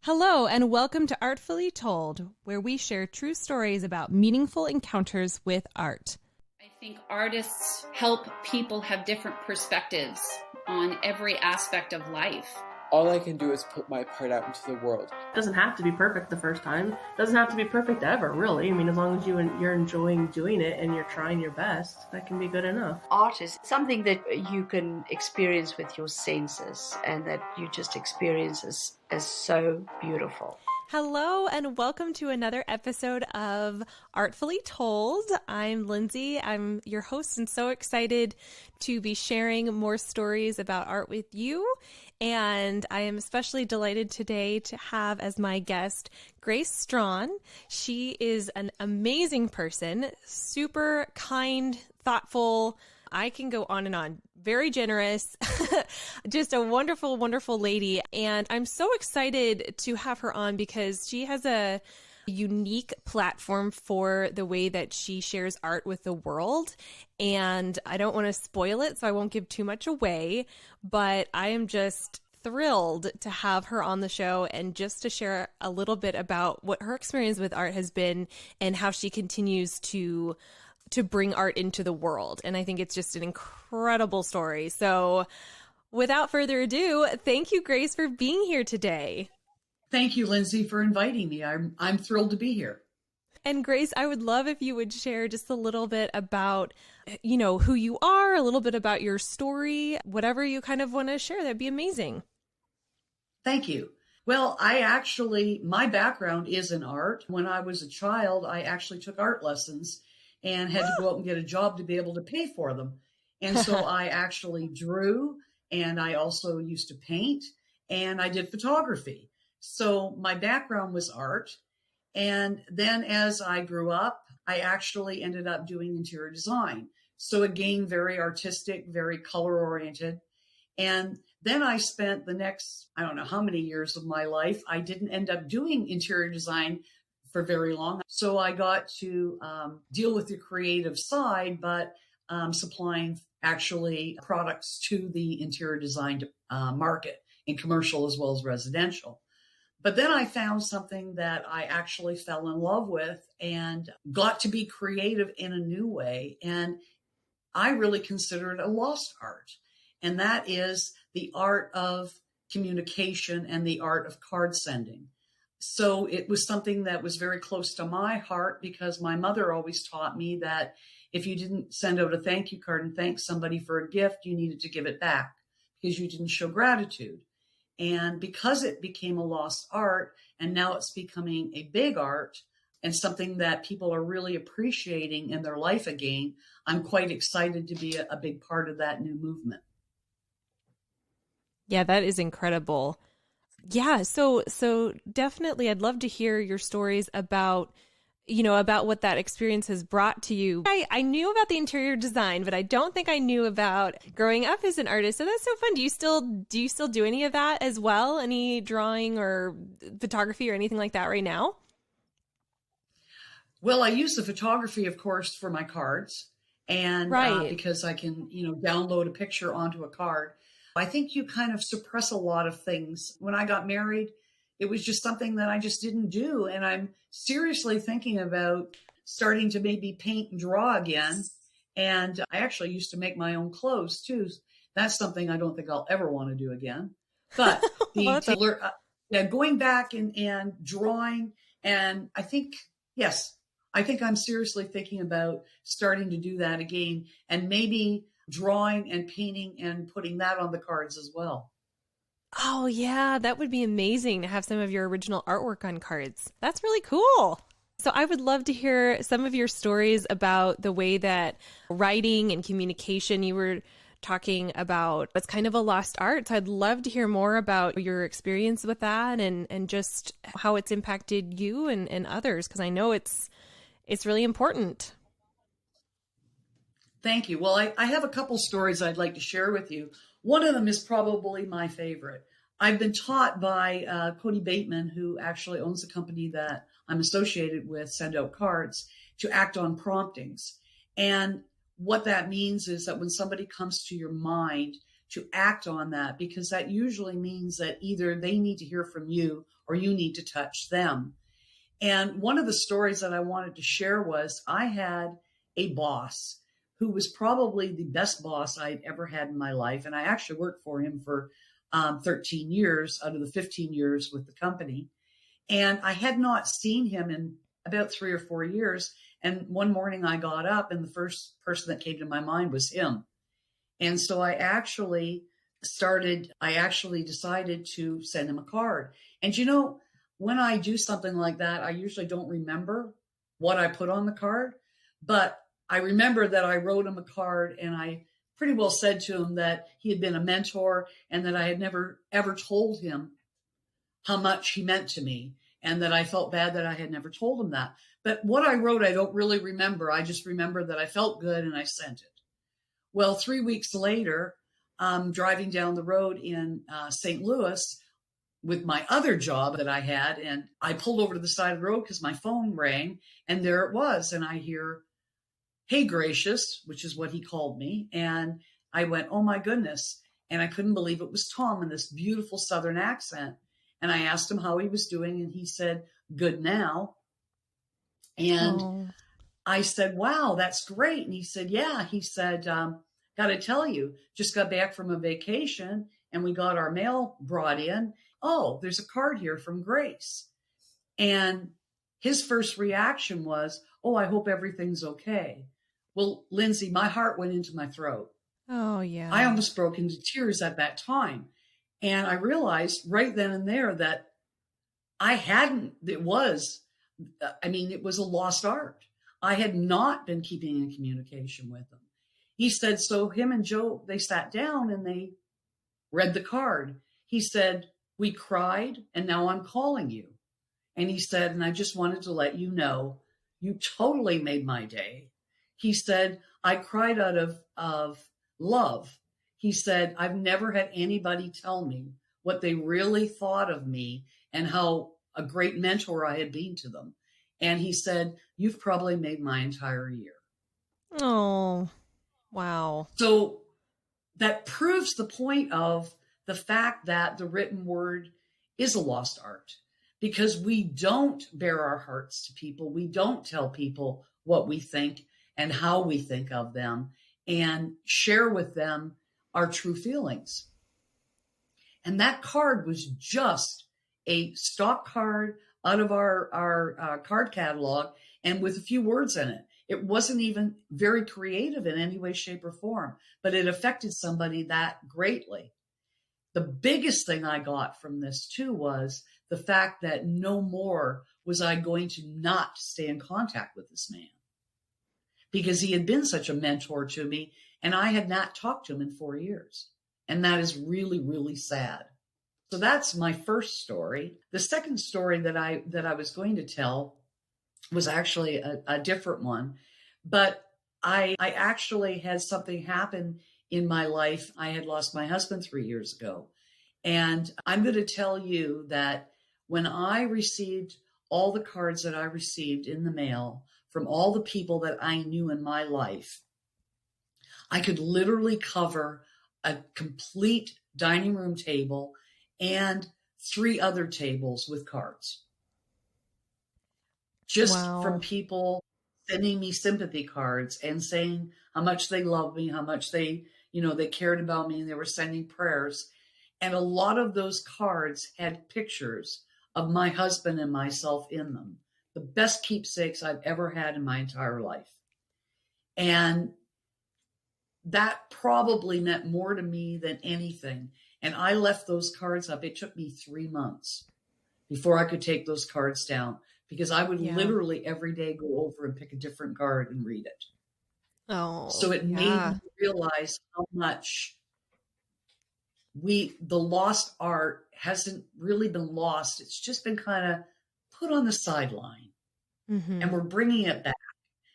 Hello, and welcome to Artfully Told, where we share true stories about meaningful encounters with art. I think artists help people have different perspectives on every aspect of life. All I can do is put my part out into the world. It doesn't have to be perfect the first time. It doesn't have to be perfect ever, really. I mean, as long as you're enjoying doing it and you're trying your best, that can be good enough. Art is something that you can experience with your senses and that you just experience as so beautiful. Hello, and welcome to another episode of Artfully Told. I'm Lindsey. I'm your host and so excited to be sharing more stories about art with you. And I am especially delighted today to have as my guest Grace Strachan. She is an amazing person, super kind, thoughtful. I can go on and on. Very generous, just a wonderful, wonderful lady. And I'm so excited to have her on because she has a unique platform for the way that she shares art with the world. And I don't want to spoil it, so I won't give too much away, but I am just thrilled to have her on the show and just to share a little bit about what her experience with art has been and how she continues to bring art into the world. And I think it's just an incredible story. So without further ado, thank you, Grace, for being here today. Thank you, Lindsey, for inviting me. I'm thrilled to be here. And Grace, I would love if you would share just a little bit about, who you are, a little bit about your story, whatever you kind of want to share. That'd be amazing. Thank you. Well, my background is in art. When I was a child, I actually took art lessons and had to go out and get a job to be able to pay for them. And so I actually drew, and I also used to paint, and I did photography. So my background was art. And then as I grew up, I actually ended up doing interior design. So again, very artistic, very color oriented. And then I spent the next, I don't know how many years of my life, I didn't end up doing interior design for very long. So I got to deal with the creative side, but supplying actually products to the interior design market in commercial as well as residential. But then I found something that I actually fell in love with and got to be creative in a new way. And I really consider it a lost art. And that is the art of communication and the art of card sending. So it was something that was very close to my heart because my mother always taught me that if you didn't send out a thank you card and thank somebody for a gift, you needed to give it back because you didn't show gratitude. And because it became a lost art and now it's becoming a big art and something that people are really appreciating in their life again, I'm quite excited to be a big part of that new movement. Yeah, that is incredible. Yeah, so definitely I'd love to hear your stories about, about what that experience has brought to you. I knew about the interior design, but I don't think I knew about growing up as an artist. So that's so fun. Do you still do any of that as well? Any drawing or photography or anything like that right now? Well, I use the photography, of course, for my cards and because I can, download a picture onto a card. I think you kind of suppress a lot of things. When I got married, it was just something that I just didn't do. And I'm seriously thinking about starting to maybe paint and draw again. And I actually used to make my own clothes too. That's something I don't think I'll ever want to do again. But going back and drawing. And I think I'm seriously thinking about starting to do that again and maybe drawing and painting and putting that on the cards as well. Oh, yeah, that would be amazing to have some of your original artwork on cards. That's really cool. So I would love to hear some of your stories about the way that writing and communication, you were talking about, it's kind of a lost art. So I'd love to hear more about your experience with that and just how it's impacted you and others, because I know it's really important. Thank you. Well, I have a couple stories I'd like to share with you. One of them is probably my favorite. I've been taught by Cody Bateman, who actually owns the company that I'm associated with, Send Out Cards, to act on promptings. And what that means is that when somebody comes to your mind to act on that, because that usually means that either they need to hear from you or you need to touch them. And one of the stories that I wanted to share was I had a boss who was probably the best boss I'd ever had in my life. And I actually worked for him for 13 years out of the 15 years with the company. And I had not seen him in about 3 or 4 years. And one morning I got up and the first person that came to my mind was him. And so I actually decided to send him a card. And you know, when I do something like that, I usually don't remember what I put on the card, but I remember that I wrote him a card and I pretty well said to him that he had been a mentor and that I had never, ever told him how much he meant to me and that I felt bad that I had never told him that. But what I wrote, I don't really remember. I just remember that I felt good and I sent it. Well, 3 weeks later, driving down the road in St. Louis with my other job that I had, and I pulled over to the side of the road because my phone rang, and there it was. And I hear, "Hey, Gracious," which is what he called me. And I went, "Oh my goodness." And I couldn't believe it was Tom in this beautiful Southern accent. And I asked him how he was doing, and he said, "Good now." And I said, "Wow, that's great." And he said, "Yeah." He said, "Got to tell you, just got back from a vacation and we got our mail brought in. Oh, there's a card here from Grace." And his first reaction was, "Oh, I hope everything's okay." Well, Lindsay, my heart went into my throat. Oh, yeah. I almost broke into tears at that time. And I realized right then and there that it was a lost art. I had not been keeping in communication with him. He said, so him and Joe, they sat down and they read the card. He said, "We cried and now I'm calling you." And he said, "And I just wanted to let you know, you totally made my day." He said, "I cried out of love." He said, "I've never had anybody tell me what they really thought of me and how a great mentor I had been to them." And he said, "You've probably made my entire year." Oh, wow. So that proves the point of the fact that the written word is a lost art, because we don't bare our hearts to people. We don't tell people what we think and how we think of them and share with them our true feelings. And that card was just a stock card out of our card catalog and with a few words in it. It wasn't even very creative in any way, shape, or form, but it affected somebody that greatly. The biggest thing I got from this too was the fact that no more was I going to not stay in contact with this man, because he had been such a mentor to me and I had not talked to him in 4 years. And that is really, really sad. So that's my first story. The second story that I was going to tell was actually a different one, but I actually had something happen in my life. I had lost my husband 3 years ago. And I'm going to tell you that when I received all the cards that I received in the mail from all the people that I knew in my life, I could literally cover a complete dining room table and 3 other tables with cards. Just from people sending me sympathy cards and saying how much they loved me, how much they cared about me, and they were sending prayers. And a lot of those cards had pictures of my husband and myself in them. The best keepsakes I've ever had in my entire life. And that probably meant more to me than anything. And I left those cards up. It took me 3 months before I could take those cards down, because I would literally every day go over and pick a different card and read it. Oh, so it made me realize how much the lost art hasn't really been lost. It's just been kind of put on the sideline, and we're bringing it back.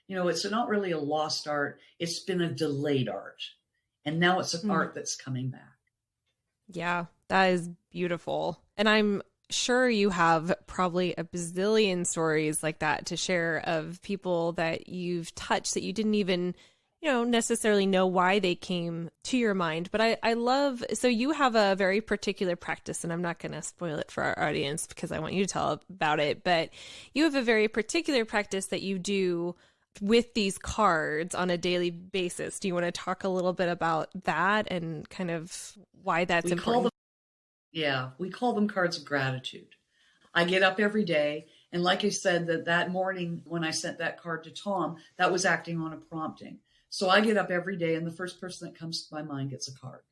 It's not really a lost art. It's been a delayed art, and now it's an art that's coming back. Yeah, that is beautiful. And I'm sure you have probably a bazillion stories like that to share of people that you've touched that you didn't even, necessarily know why they came to your mind, but I love, so you have a very particular practice, and I'm not going to spoil it for our audience because I want you to tell about it, but you have a very particular practice that you do with these cards on a daily basis. Do you want to talk a little bit about that and kind of why that's important? We call them cards of gratitude. I get up every day, and like I said, that morning when I sent that card to Tom, that was acting on a prompting. So I get up every day, and the first person that comes to my mind gets a card.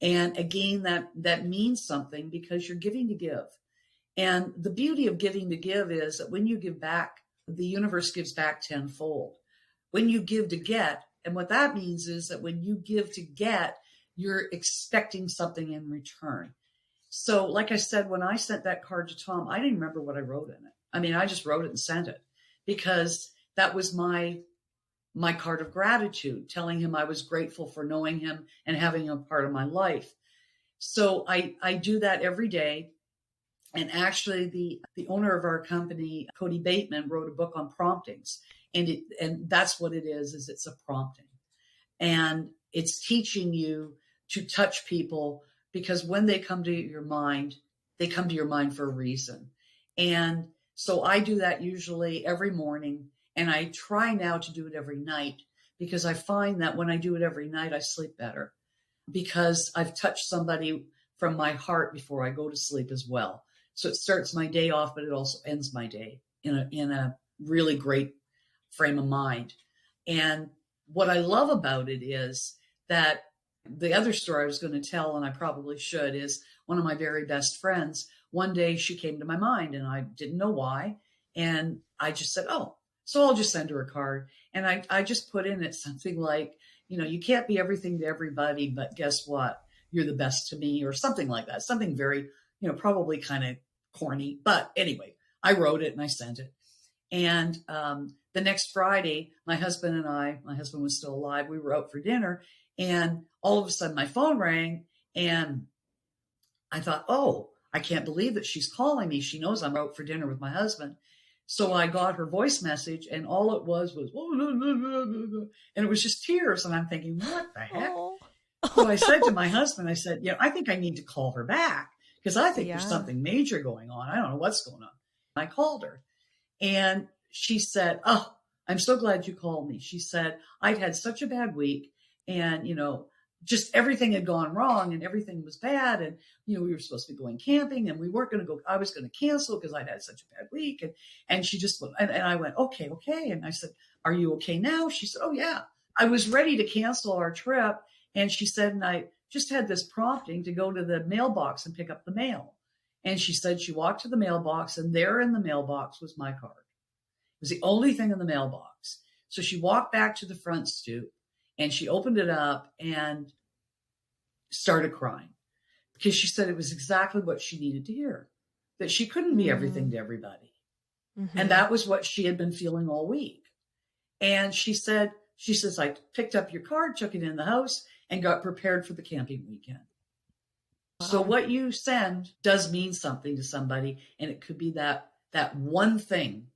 And again, that means something because you're giving to give. And the beauty of giving to give is that when you give back, the universe gives back tenfold. When you give to get, and what that means is that when you give to get, you're expecting something in return. So like I said, when I sent that card to Tom, I didn't remember what I wrote in it. I mean, I just wrote it and sent it because that was my card of gratitude, telling him I was grateful for knowing him and having him a part of my life. So I do that every day. And actually the owner of our company, Cody Bateman, wrote a book on promptings. And that's what it is it's a prompting. And it's teaching you to touch people because when they come to your mind, they come to your mind for a reason. And so I do that usually every morning. And I try now to do it every night because I find that when I do it every night, I sleep better because I've touched somebody from my heart before I go to sleep as well. So it starts my day off, but it also ends my day in a really great frame of mind. And what I love about it is that the other story I was going to tell, and I probably should, is one of my very best friends. One day she came to my mind and I didn't know why. And I just said, oh, so I'll just send her a card. And I just put in it something like, you can't be everything to everybody, but guess what? You're the best to me, or something like that. Something very, probably kind of corny. But anyway, I wrote it and I sent it. And the next Friday, my husband was still alive. We were out for dinner. And all of a sudden my phone rang and I thought, oh, I can't believe that she's calling me. She knows I'm out for dinner with my husband. So I got her voice message and all it was, and it was just tears. And I'm thinking, what the heck? Oh. So I said to my husband, I said, I think I need to call her back because I think there's something major going on. I don't know what's going on. I called her and she said, oh, I'm so glad you called me. She said, I'd had such a bad week and, just everything had gone wrong and everything was bad. And, we were supposed to be going camping and we weren't going to go. I was going to cancel because I'd had such a bad week. And she just went, and I went, okay. And I said, are you okay now? She said, oh yeah, I was ready to cancel our trip. And she said, and I just had this prompting to go to the mailbox and pick up the mail. And she said she walked to the mailbox and there in the mailbox was my card. It was the only thing in the mailbox. So she walked back to the front stoop and she opened it up and started crying because she said it was exactly what she needed to hear, that she couldn't be everything to everybody. Mm-hmm. And that was what she had been feeling all week. And she says, I picked up your card, took it in the house and got prepared for the camping weekend. Wow. So what you send does mean something to somebody. And it could be that one thing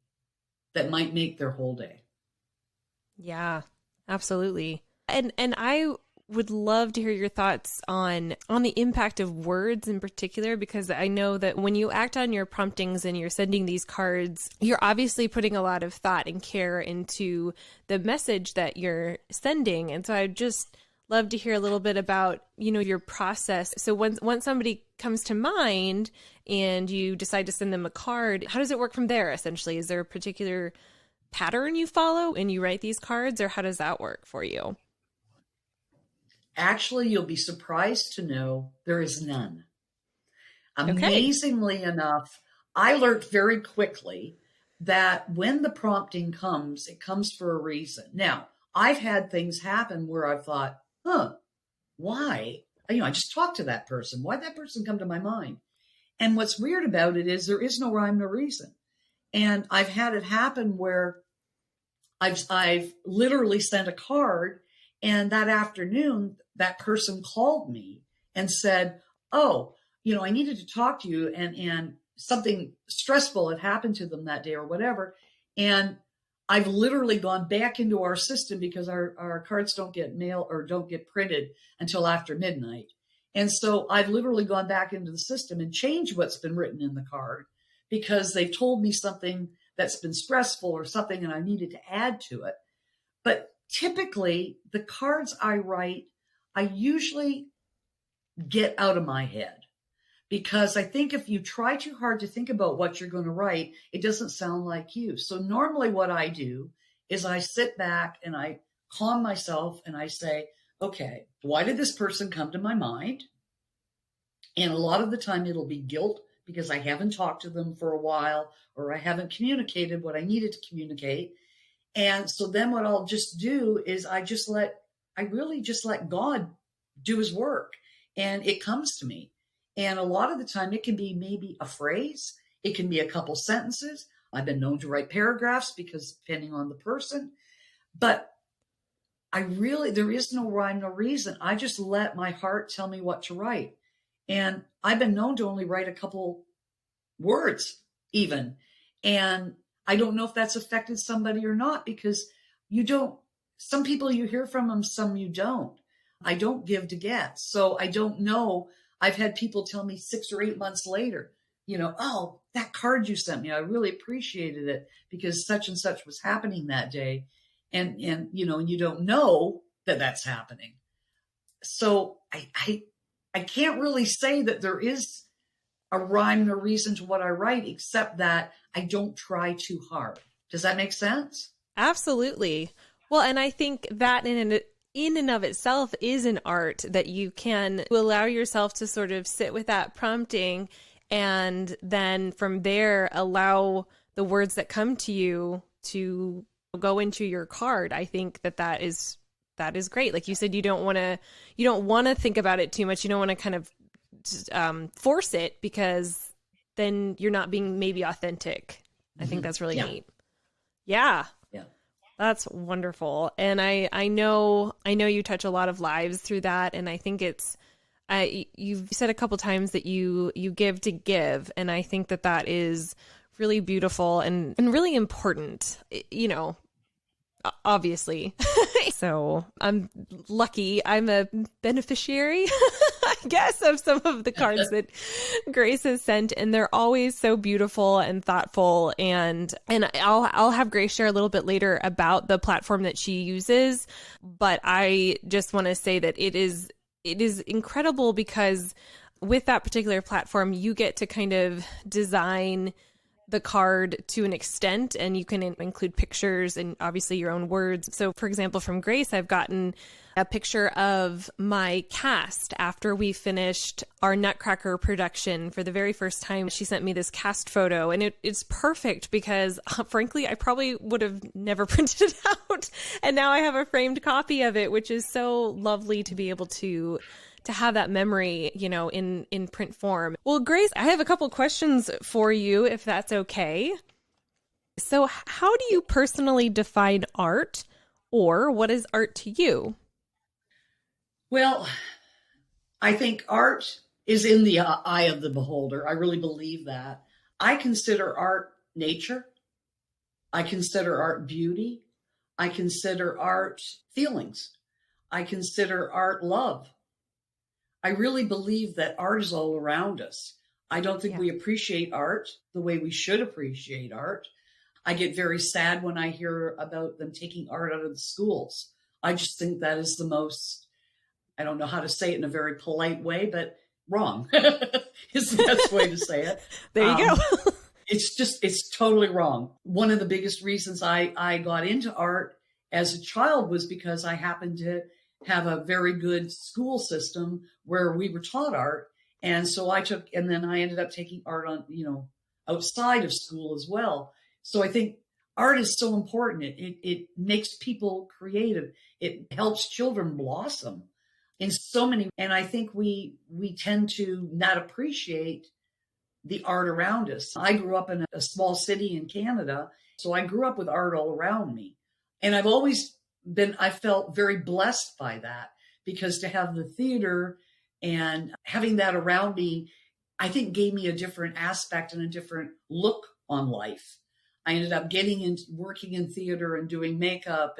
that might make their whole day. Yeah, absolutely. And I would love to hear your thoughts on the impact of words in particular, because I know that when you act on your promptings and you're sending these cards, you're obviously putting a lot of thought and care into the message that you're sending. And so I'd just love to hear a little bit about, your process. So once somebody comes to mind and you decide to send them a card, how does it work from there essentially? Is there a particular pattern you follow and you write these cards, or how does that work for you? Actually, you'll be surprised to know there is none. Okay. Amazingly enough, I learned very quickly that when the prompting comes, it comes for a reason. Now, I've had things happen where I've thought, why? I just talked to that person. Why'd that person come to my mind? And what's weird about it is there is no rhyme, no reason. And I've had it happen where I've literally sent a card, and that afternoon, that person called me and said, oh, I needed to talk to you and something stressful had happened to them that day or whatever. And I've literally gone back into our system because our cards don't get mailed or don't get printed until after midnight. And so I've literally gone back into the system and changed what's been written in the card because they've told me something that's been stressful or something and I needed to add to it. But typically the cards I write, I usually get out of my head because I think if you try too hard to think about what you're going to write, it doesn't sound like you. So normally what I do is I sit back and I calm myself and I say, okay, why did this person come to my mind? And a lot of the time it'll be guilt because I haven't talked to them for a while or I haven't communicated what I needed to communicate. And so then what I'll just do is I really just let God do his work and it comes to me. And a lot of the time it can be maybe a phrase. It can be a couple sentences. I've been known to write paragraphs because depending on the person, but there is no rhyme, no reason. I just let my heart tell me what to write. And I've been known to only write a couple words even. And I don't know if that's affected somebody or not because some people you hear from them, some you don't. I don't give to get. So I don't know. I've had people tell me 6 or 8 months later, oh, that card you sent me, I really appreciated it because such and such was happening that day. And you don't know that that's happening. So I can't really say that there is a rhyme or reason to what I write, except that I don't try too hard. Does that make sense? Absolutely. Well, and I think that in and of itself is an art that you can allow yourself to sort of sit with that prompting and then from there allow the words that come to you to go into your card. I think that is great. Like you said, you don't want to think about it too much. You don't want to kind of force it because then you're not being maybe authentic. I think that's really neat. Yeah. Yeah. That's wonderful. And I know you touch a lot of lives through that. And I think you've said a couple times that you give to give. And I think that is really beautiful and really important, obviously. So I'm lucky. I'm a beneficiary, I guess, of some of the cards that Grace has sent, and they're always so beautiful and thoughtful. And I'll have Grace share a little bit later about the platform that she uses, but I just want to say that it is incredible because with that particular platform, you get to kind of design the card to an extent, and you can include pictures and obviously your own words. So for example, from Grace, I've gotten a picture of my cast after we finished our Nutcracker production for the very first time. She sent me this cast photo and it's perfect because frankly, I probably would have never printed it out. And now I have a framed copy of it, which is so lovely to be able to have that memory, in print form. Well, Grace, I have a couple questions for you, if that's okay. So how do you personally define art, or what is art to you? Well, I think art is in the eye of the beholder. I really believe that. I consider art nature. I consider art beauty. I consider art feelings. I consider art love. I really believe that art is all around us. I don't think we appreciate art the way we should appreciate art. I get very sad when I hear about them taking art out of the schools. I just think that is the most, I don't know how to say it in a very polite way, but wrong is the best way to say it. There you go. It's totally wrong. One of the biggest reasons I got into art as a child was because I happened to have a very good school system where we were taught art. And so then I ended up taking art on, outside of school as well. So I think art is so important. It makes people creative. It helps children blossom in so many. And I think we tend to not appreciate the art around us. I grew up in a small city in Canada, so I grew up with art all around me. And I felt very blessed by that, because to have the theater and having that around me, I think gave me a different aspect and a different look on life. I ended up getting into working in theater and doing makeup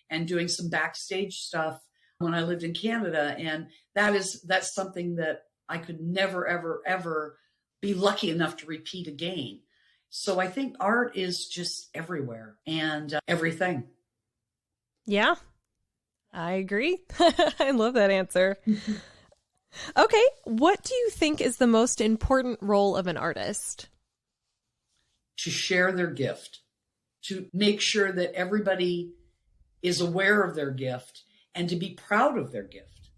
and doing some backstage stuff when I lived in Canada. And that's something that I could never, ever, ever be lucky enough to repeat again. So I think art is just everywhere and everything. Yeah, I agree. I love that answer. Okay, what do you think is the most important role of an artist? To share their gift, to make sure that everybody is aware of their gift and to be proud of their gift.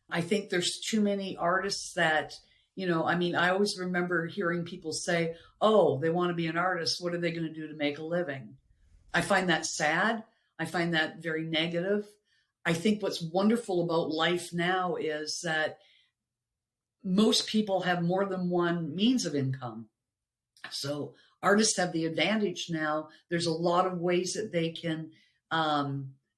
I think there's too many artists that, I always remember hearing people say, oh, they want to be an artist. What are they going to do to make a living? I find that sad. I find that very negative. I think what's wonderful about life now is that most people have more than one means of income. So artists have the advantage now. There's a lot of ways that they can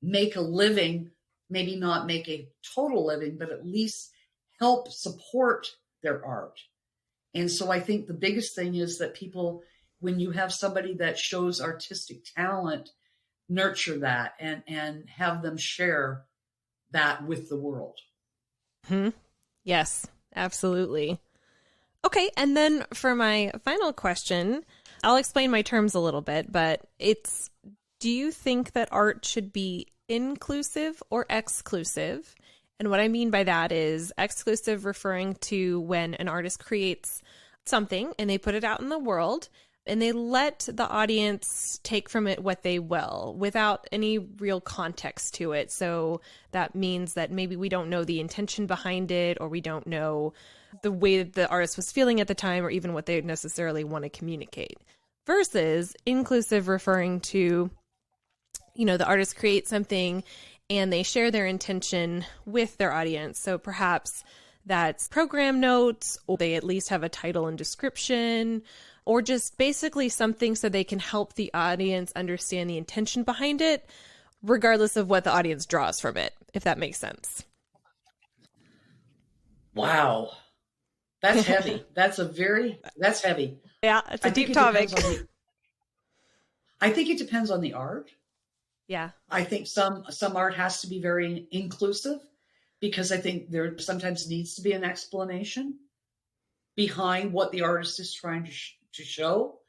make a living, maybe not make a total living, but at least help support their art. And so I think the biggest thing is that people, when you have somebody that shows artistic talent, nurture that and have them share that with the world. Yes, absolutely. Okay, and then for my final question, I'll explain my terms a little bit, but do you think that art should be inclusive or exclusive? And what I mean by that is exclusive referring to when an artist creates something and they put it out in the world and they let the audience take from it what they will without any real context to it. So that means that maybe we don't know the intention behind it, or we don't know the way that the artist was feeling at the time, or even what they necessarily want to communicate. Versus inclusive referring to, the artist creates something and they share their intention with their audience. So perhaps that's program notes, or they at least have a title and description, or just basically something so they can help the audience understand the intention behind it, regardless of what the audience draws from it, if that makes sense. Wow. That's heavy. That's heavy. Yeah, it's a deep topic. I think it depends on the art. Yeah. I think some art has to be very inclusive, because I think there sometimes needs to be an explanation behind what the artist is trying to show.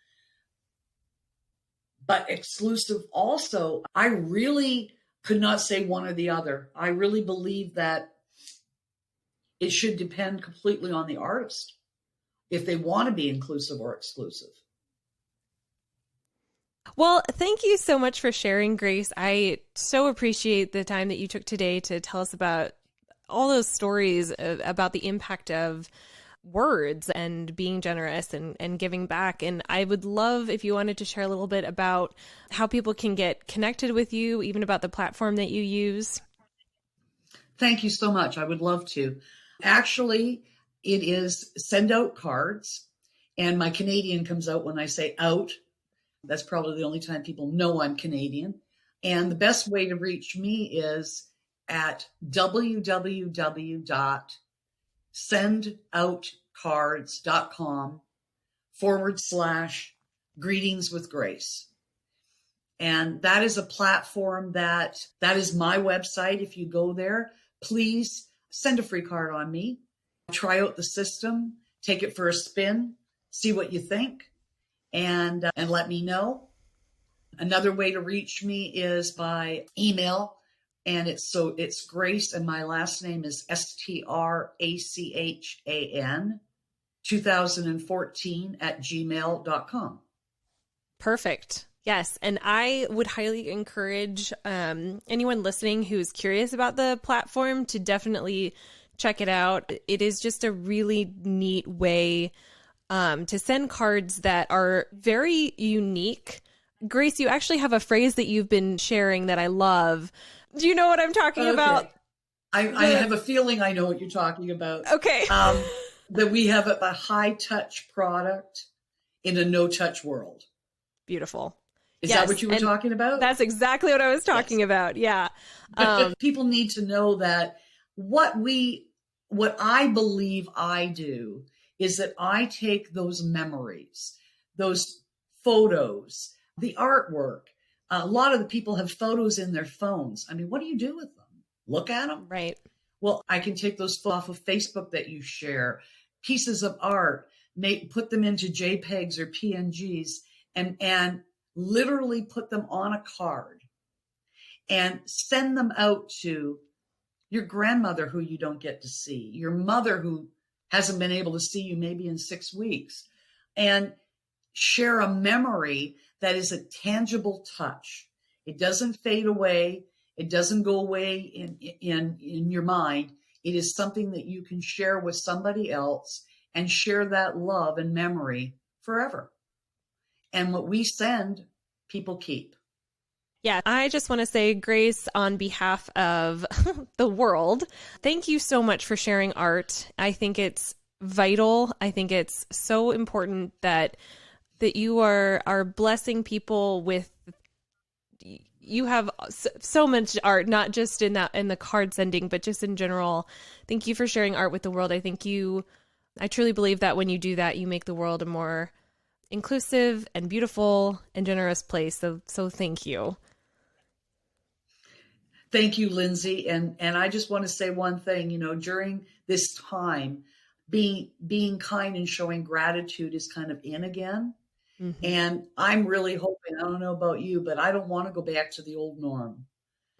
But exclusive also, I really could not say one or the other. I really believe that it should depend completely on the artist if they want to be inclusive or exclusive. Well, thank you so much for sharing, Grace. I so appreciate the time that you took today to tell us about all those stories about the impact of words and being generous and giving back. And I would love if you wanted to share a little bit about how people can get connected with you, even about the platform that you use. Thank you so much. I would love to. Actually, it is send out cards, and my Canadian comes out when I say out. That's probably the only time people know I'm Canadian. And the best way to reach me is at www.sendoutcards.com/greetings with Grace. And that is a platform that is my website. If you go there, please send a free card on me. Try out the system, take it for a spin, see what you think, and let me know. Another way to reach me is by email, and it's Grace, and my last name is Strachan 2014 @gmail.com. Perfect. Yes. And I would highly encourage anyone listening who's curious about the platform to definitely check it out. It is just a really neat way to send cards that are very unique. Grace, you actually have a phrase that you've been sharing that I love. Do you know what I'm talking about? I have a feeling I know what you're talking about. Okay. That we have a high-touch product in a no-touch world. Beautiful. Is that what you were talking about? That's exactly what I was talking about. Yeah. People need to know that what I believe I do is that I take those memories, those photos, The artwork. A lot of the people have photos in their phones. I mean, what do you do with them? Look at them? Right. Well, I can take those off of Facebook that you share, pieces of art, put them into JPEGs or PNGs, and literally put them on a card and send them out to your grandmother who you don't get to see, your mother who hasn't been able to see you maybe in 6 weeks, and share a memory that is a tangible touch. It doesn't fade away. It doesn't go away in your mind. It is something that you can share with somebody else and share that love and memory forever. And what we send, people keep. Yeah, I just want to say, Grace, on behalf of the world, thank you so much for sharing art. I think it's vital. I think it's so important that you are blessing people with. You have so much art, not just in the card sending, but just in general. Thank you for sharing art with the world. I truly believe that when you do that, you make the world a more inclusive and beautiful and generous place. So thank you. Thank you, Lindsey. And I just want to say one thing, during this time, being kind and showing gratitude is kind of in again. Mm-hmm. And I'm really hoping, I don't know about you, but I don't want to go back to the old norm.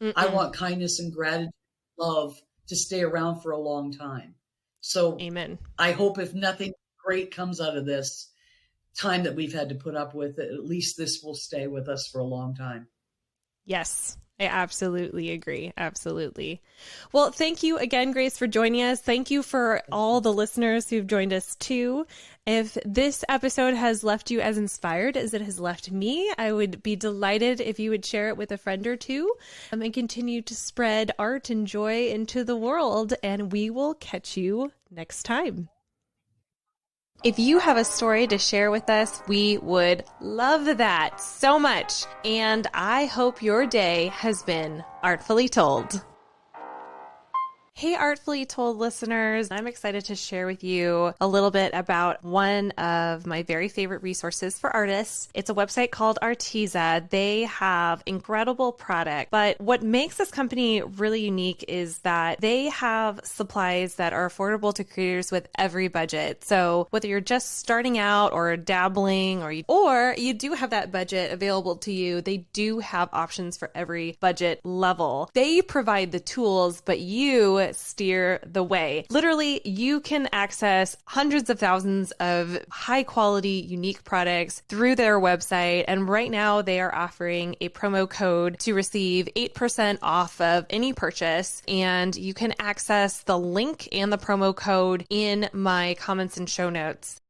Mm-mm. I want kindness and gratitude, love to stay around for a long time. So amen. I hope if nothing great comes out of this time that we've had to put up with, at least this will stay with us for a long time. Yes, I absolutely agree. Absolutely. Well, thank you again, Grace, for joining us. Thank you for all the listeners who've joined us too. If this episode has left you as inspired as it has left me, I would be delighted if you would share it with a friend or two and continue to spread art and joy into the world. And we will catch you next time. If you have a story to share with us, we would love that so much. And I hope your day has been artfully told. Hey, Artfully Told listeners, I'm excited to share with you a little bit about one of my very favorite resources for artists. It's a website called Arteza. They have incredible product, but what makes this company really unique is that they have supplies that are affordable to creators with every budget. So whether you're just starting out or dabbling or you do have that budget available to you, they do have options for every budget level. They provide the tools, but you steer the way. Literally, you can access hundreds of thousands of high quality, unique products through their website. And right now they are offering a promo code to receive 8% off of any purchase. And you can access the link and the promo code in my comments and show notes.